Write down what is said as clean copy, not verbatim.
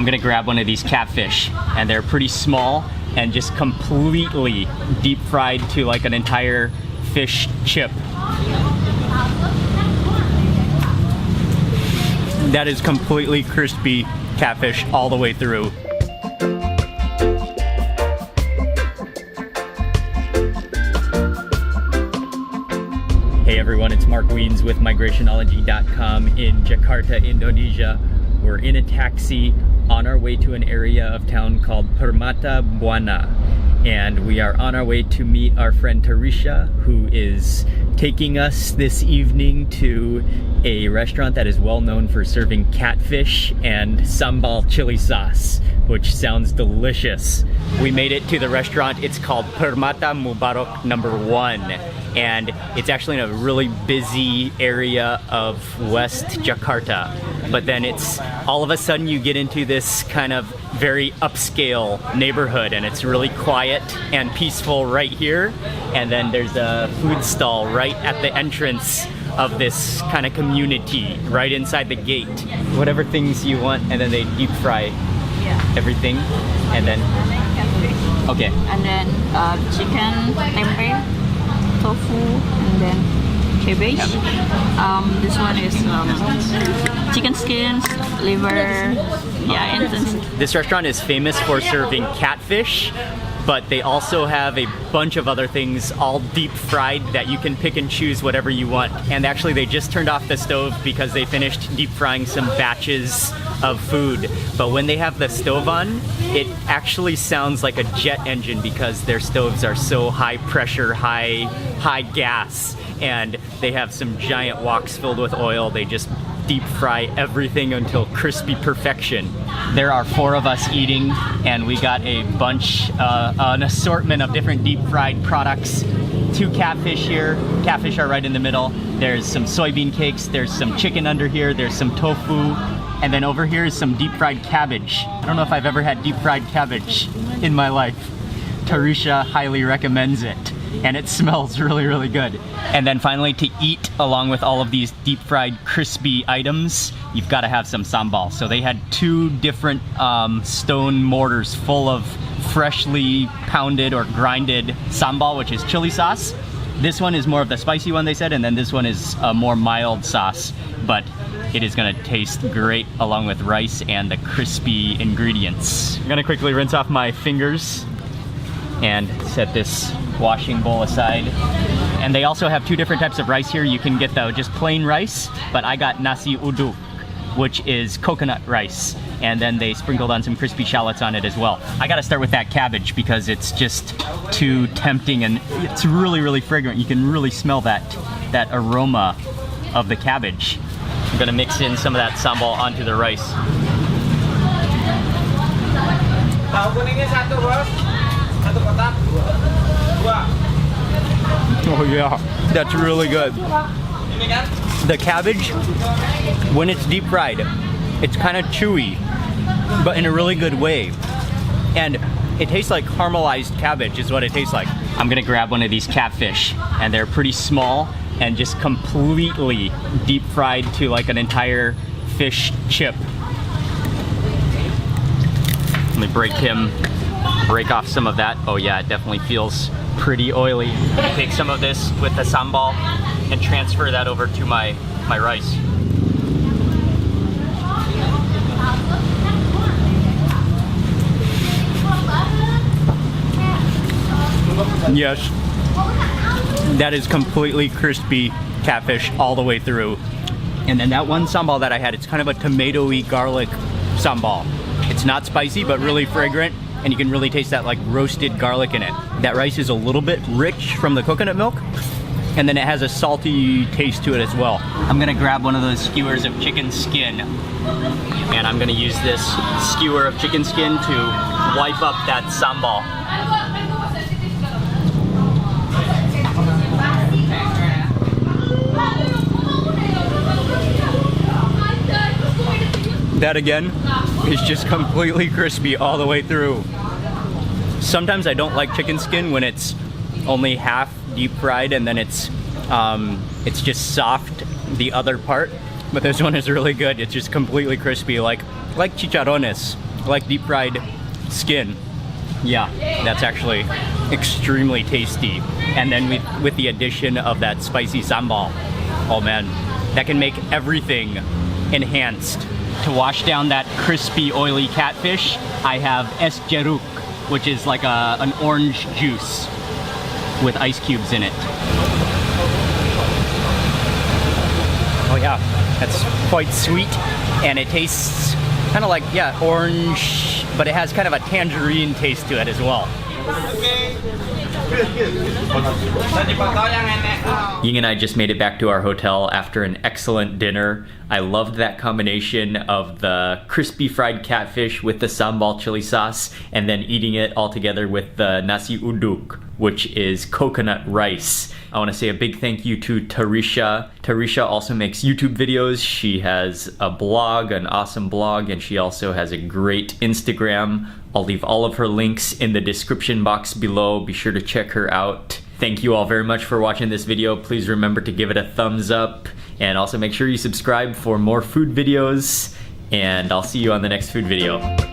I'm gonna grab one of these catfish, and they're pretty small and just completely deep fried to like an entire fish chip. That is completely crispy catfish all the way through. Hey everyone, it's Mark Wiens with Migrationology.com in Jakarta, Indonesia. We're in a taxi on our way to an area of town called Permata Mubarok, and we are on our way to meet our friend Tarisha, who is taking us this evening to a restaurant that is well known for serving catfish and sambal chili sauce, which sounds delicious. We made it to the restaurant. It's called Permata Mubarok #1, and it's actually in a really busy area of West Jakarta. But then it's all of a sudden you get into this kind of very upscale neighborhood, and it's really quiet and peaceful right here. And then there's a food stall right at the entrance of this kind of community, right inside the gate. Whatever things you want, and then they deep fry everything, and then okay. And then chicken, tempeh, tofu, and then cabbage. This one is chicken skins, liver, and this restaurant is famous for serving catfish, but they also have a bunch of other things all deep fried that you can pick and choose whatever you want. And actually they just turned off the stove because they finished deep frying some batches of food. But when they have the stove on, it actually sounds like a jet engine because their stoves are so high pressure, high gas, and they have some giant woks filled with oil. They just deep fry everything until crispy perfection. There are 4 of us eating, and we got a bunch, an assortment of different deep fried products. 2 catfish here. Catfish are right in the middle. There's some soybean cakes, there's some chicken under here, there's some tofu, and then over here is some deep fried cabbage. I don't know if I've ever had deep fried cabbage in my life. Tarisha highly recommends it, and it smells really, really good. And then finally, to eat along with all of these deep fried crispy items, you've got to have some sambal. So they had 2 different stone mortars full of freshly pounded or grinded sambal, which is chili sauce. This one is more of the spicy one, they said, and then this one is a more mild sauce, but it is gonna taste great along with rice and the crispy ingredients. I'm gonna quickly rinse off my fingers and set this washing bowl aside. And they also have 2 different types of rice here. You can get the just plain rice, but I got nasi uduk, which is coconut rice. And then they sprinkled on some crispy shallots on it as well. I gotta start with that cabbage because it's just too tempting, and it's really, really fragrant. You can really smell that aroma of the cabbage. I'm gonna mix in some of that sambal onto the rice. Oh yeah, that's really good. The cabbage, when it's deep fried, it's kind of chewy, but in a really good way. And it tastes like caramelized cabbage is what it tastes like. I'm gonna grab one of these catfish, and they're pretty small and just completely deep fried to like an entire fish chip. Let me break off some of that. Oh yeah, it definitely feels pretty oily. I'm gonna take some of this with the sambal and transfer that over to my rice. Yes, that is completely crispy catfish all the way through. And then that one sambal that I had, it's kind of a tomatoey garlic sambal. It's not spicy, but really fragrant, and you can really taste that like roasted garlic in it. That rice is a little bit rich from the coconut milk, and then it has a salty taste to it as well. I'm gonna grab one of those skewers of chicken skin, and I'm gonna use this skewer of chicken skin to wipe up that sambal. That again is just completely crispy all the way through. Sometimes I don't like chicken skin when it's only half deep fried and then it's just soft the other part, but this one is really good. It's just completely crispy, like chicharrones like deep fried skin. Yeah, that's actually extremely tasty. And then with the addition of that spicy sambal, oh man, that can make everything enhanced. To wash down that crispy, oily catfish, I have es jeruk, which is like an orange juice with ice cubes in it. Oh yeah, that's quite sweet, and it tastes kind of like, yeah, orange, but it has kind of a tangerine taste to it as well. Ying and I just made it back to our hotel after an excellent dinner. I loved that combination of the crispy fried catfish with the sambal chili sauce, and then eating it all together with the nasi uduk, which is coconut rice. I want to say a big thank you to Tarisha. Tarisha also makes YouTube videos. She has a blog, an awesome blog, and she also has a great Instagram. I'll leave all of her links in the description box below. Be sure to check her out. Thank you all very much for watching this video. Please remember to give it a thumbs up, and also make sure you subscribe for more food videos, and I'll see you on the next food video.